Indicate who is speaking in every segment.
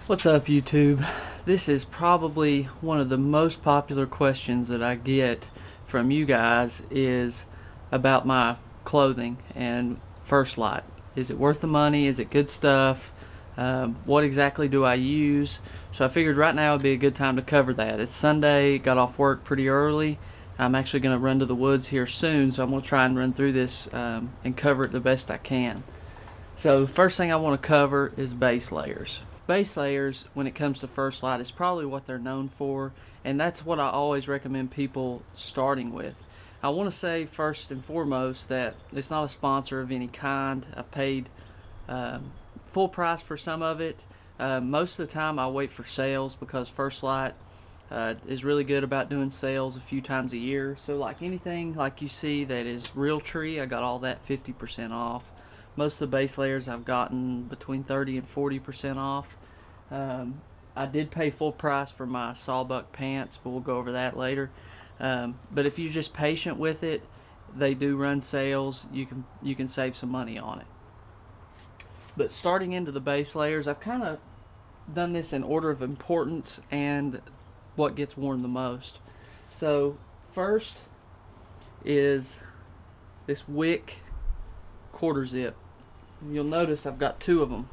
Speaker 1: What's up, YouTube? This is probably one of the most popular questions that I get from you guys is about my clothing and First Lite. Is it worth the money? Is it good stuff? What exactly do I use? So I figured right now would be a good time to cover that. It's Sunday, got off work pretty early. I'm actually going to run to the woods here soon, so I'm going to try and run through this and cover it the best I can. So first thing I want to cover is base layers. Base layers, when it comes to First Lite, is probably what they're known for, and that's what I always recommend people starting with. I want to say first and foremost that it's not a sponsor of any kind. I paid full price for some of it. Most of the time I wait for sales because First Lite is really good about doing sales a few times a year. So like anything like you see that is real tree, I got all that 50% off. Most of the base layers I've gotten between 30 and 40% off. I did pay full price for my sawbuck pants, but we'll go over that later. But if you're just patient with it, they do run sales. You can save some money on it. But starting into the base layers, I've kind of done this in order of importance and what gets worn the most. So first is this Wick quarter zip. You'll notice I've got two of them.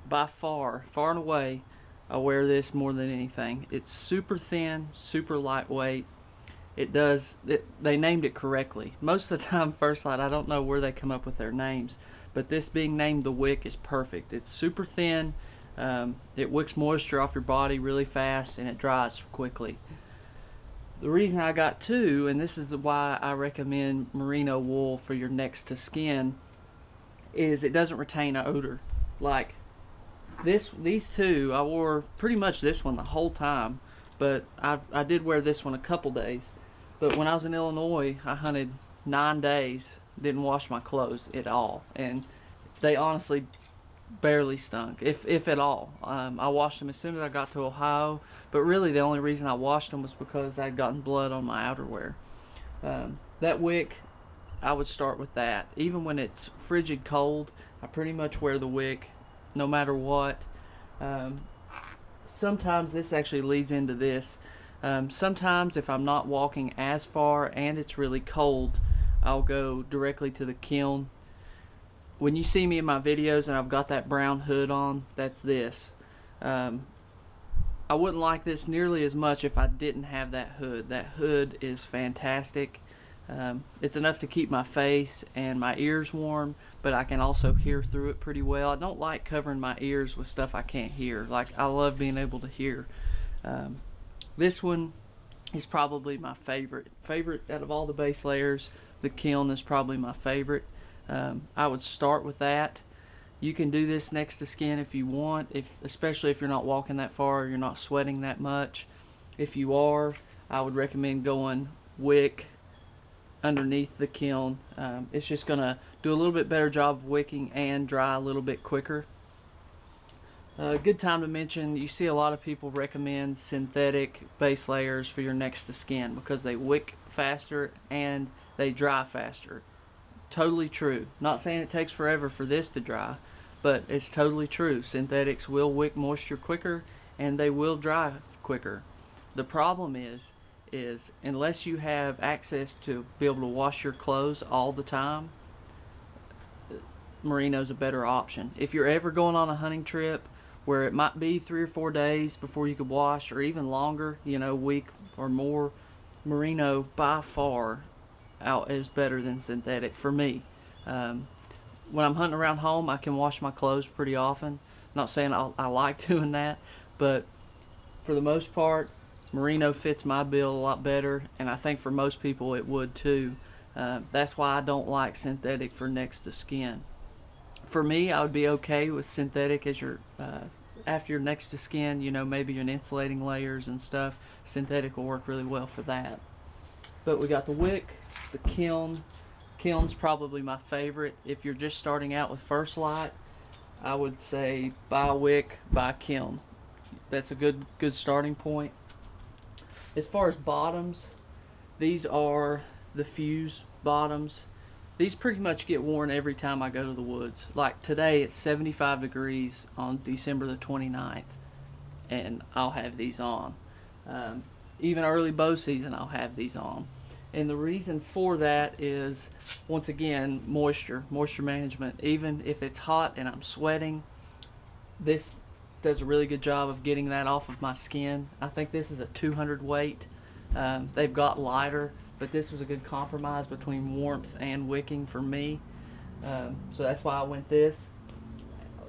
Speaker 1: By far and away, I wear this more than anything. It's super thin, super lightweight. They named it correctly. Most of the time, First Lite, I don't know where they come up with their names, but this being named the Wick is perfect. It's super thin. It wicks moisture off your body really fast, and it dries quickly. The reason I got two, and this is why I recommend merino wool for your next to skin, is it doesn't retain an odor. Like these two, I wore pretty much this one the whole time, but I did wear this one a couple days. But when I was in Illinois, I hunted 9 days, didn't wash my clothes at all, and they honestly barely stunk, if at all. I washed them as soon as I got to Ohio, but really the only reason I washed them was because I'd gotten blood on my outerwear. That Wick, I would start with that. Even when it's frigid cold, I pretty much wear the Wick no matter what. Sometimes this actually leads into this. Sometimes if I'm not walking as far and it's really cold, I'll go directly to the Kiln. When you see me in my videos and I've got that brown hood on, that's this. I wouldn't like this nearly as much if I didn't have that hood. That hood is fantastic. It's enough to keep my face and my ears warm, but I can also hear through it pretty well. I don't like covering my ears with stuff I can't hear. Like, I love being able to hear. This one is probably my favorite out of all the base layers. The Kiln is probably my favorite. I would start with that. You can do this next to skin if you want, especially if you're not walking that far or you're not sweating that much. If you are, I would recommend going Wick underneath the Kiln. It's just going to do a little bit better job of wicking and dry a little bit quicker. Good time to mention, you see a lot of people recommend synthetic base layers for your next to skin because they wick faster and they dry faster. Totally true. Not saying it takes forever for this to dry, but it's totally true. Synthetics will wick moisture quicker and they will dry quicker. The problem is unless you have access to be able to wash your clothes all the time, merino's a better option. If you're ever going on a hunting trip where it might be 3 or 4 days before you could wash, or even longer, a week or more, merino by far out is better than synthetic for me. When I'm hunting around home, I can wash my clothes pretty often. Not saying I like doing that, but for the most part, merino fits my bill a lot better, and I think for most people it would too. That's why I don't like synthetic for next to skin. For me, I would be okay with synthetic as your after your next to skin, maybe your insulating layers and stuff. Synthetic will work really well for that. But we got the Wick, the Kiln. Kiln's probably my favorite. If you're just starting out with First Lite, I would say buy Wick, buy Kiln. That's a good starting point. As far as bottoms, these are the Fuse bottoms. these pretty much get worn every time I go to the woods. Like today, it's 75 degrees on December the 29th, and I'll have these on. Even early bow season, I'll have these on. And the reason for that is, once again, moisture management. Even if it's hot and I'm sweating, this does a really good job of getting that off of my skin. I think this is a 200 weight. They've got lighter, but this was a good compromise between warmth and wicking for me. So that's why I went this.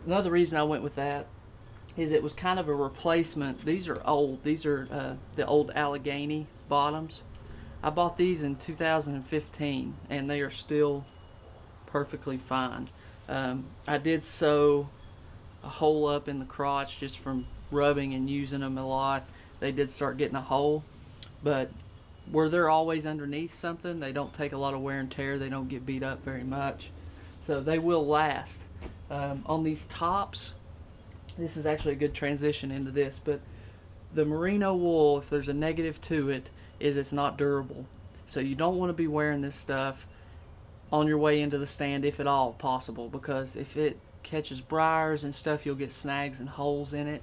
Speaker 1: Another reason I went with that is it was kind of a replacement. These are old. These are the old Alleghany bottoms. I bought these in 2015 and they are still perfectly fine. I did sew a hole up in the crotch just from rubbing and using them a lot. They did start getting a hole, but where they're always underneath something, they don't take a lot of wear and tear. They don't get beat up very much, so they will last. On these tops, this is actually a good transition into this, but the merino wool, if there's a negative to it, is it's not durable. So you don't want to be wearing this stuff on your way into the stand, if at all possible, because if it catches briars and stuff, you'll get snags and holes in it.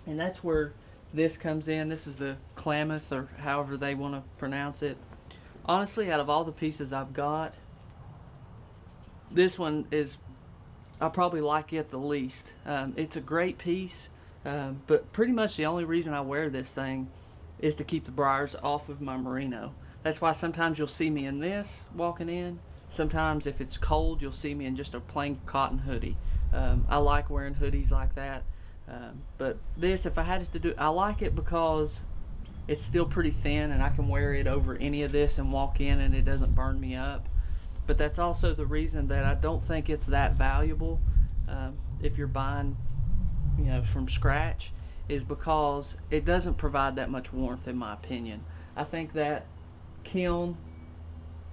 Speaker 1: And that's where this comes in. This is the Klamath, or however they want to pronounce it. Honestly, out of all the pieces I've got, this one is, I probably like it the least. It's a great piece, but pretty much the only reason I wear this thing is to keep the briars off of my merino. That's why sometimes you'll see me in this walking in. Sometimes if it's cold, you'll see me in just a plain cotton hoodie. I like wearing hoodies like that. But this, if I had to do, I like it because it's still pretty thin and I can wear it over any of this and walk in and it doesn't burn me up. But that's also the reason that I don't think it's that valuable if you're buying, from scratch, is because it doesn't provide that much warmth, in my opinion. I think that Kiln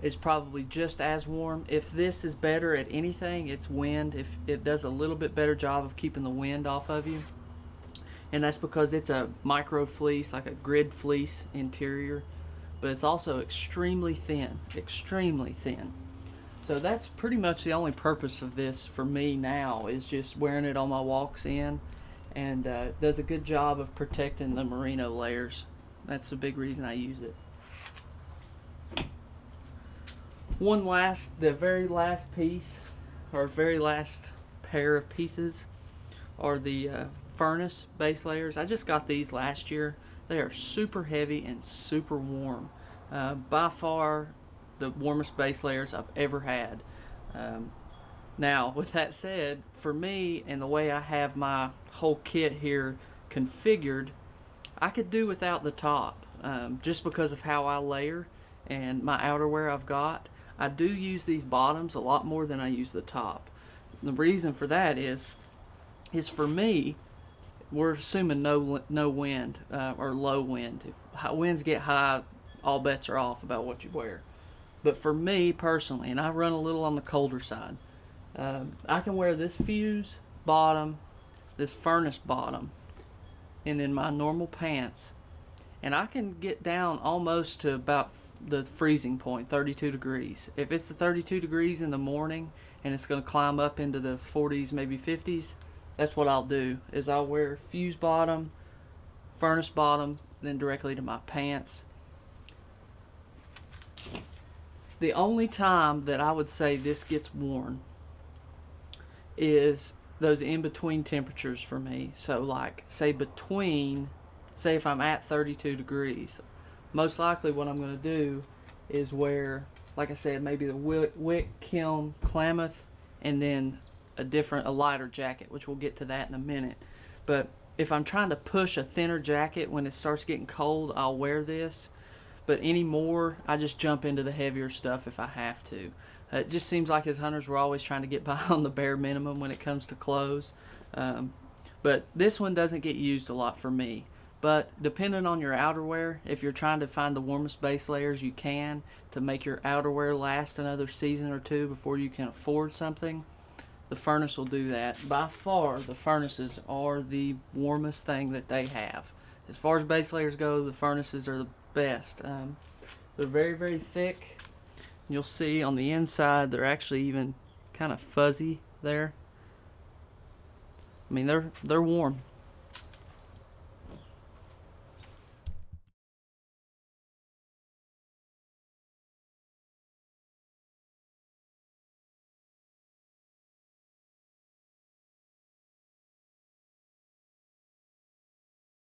Speaker 1: is probably just as warm. If this is better at anything, it's wind. If it does a little bit better job of keeping the wind off of you, and that's because it's a micro fleece, like a grid fleece interior, but it's also extremely thin. So that's pretty much the only purpose of this for me now, is just wearing it on my walks in, and it does a good job of protecting the merino layers. That's the big reason I use it. The very last piece, or very last pair of pieces, are the Furnace base layers. I just got these last year. They are super heavy and super warm. By far the warmest base layers I've ever had. Now, with that said, for me and the way I have my whole kit here configured, I could do without the top, just because of how I layer and my outerwear I've got. I do use these bottoms a lot more than I use the top. The reason for that is for me, we're assuming no wind or low wind. If winds get high, all bets are off about what you wear. But for me personally, and I run a little on the colder side, I can wear this fuse bottom, this furnace bottom, and then my normal pants, and I can get down almost to about the freezing point, 32 degrees. If it's the 32 degrees in the morning and it's going to climb up into the 40s, maybe 50s, that's what I'll do, is I'll wear fuse bottom, furnace bottom, then directly to my pants. The only time that I would say this gets worn is those in-between temperatures for me. So like, say if I'm at 32 degrees, most likely what I'm going to do is wear, like I said, maybe the Wick, Kiln, Klamath, and then a lighter jacket, which we'll get to that in a minute. But if I'm trying to push a thinner jacket when it starts getting cold, I'll wear this. But anymore, I just jump into the heavier stuff if I have to. It just seems like as hunters, we're always trying to get by on the bare minimum when it comes to clothes. But this one doesn't get used a lot for me. But depending on your outerwear, if you're trying to find the warmest base layers you can to make your outerwear last another season or two before you can afford something, the Furnace will do that. By far, the Furnaces are the warmest thing that they have. As far as base layers go, the Furnaces are the best. They're very, very thick. You'll see on the inside they're actually even kind of fuzzy there. I mean, they're warm.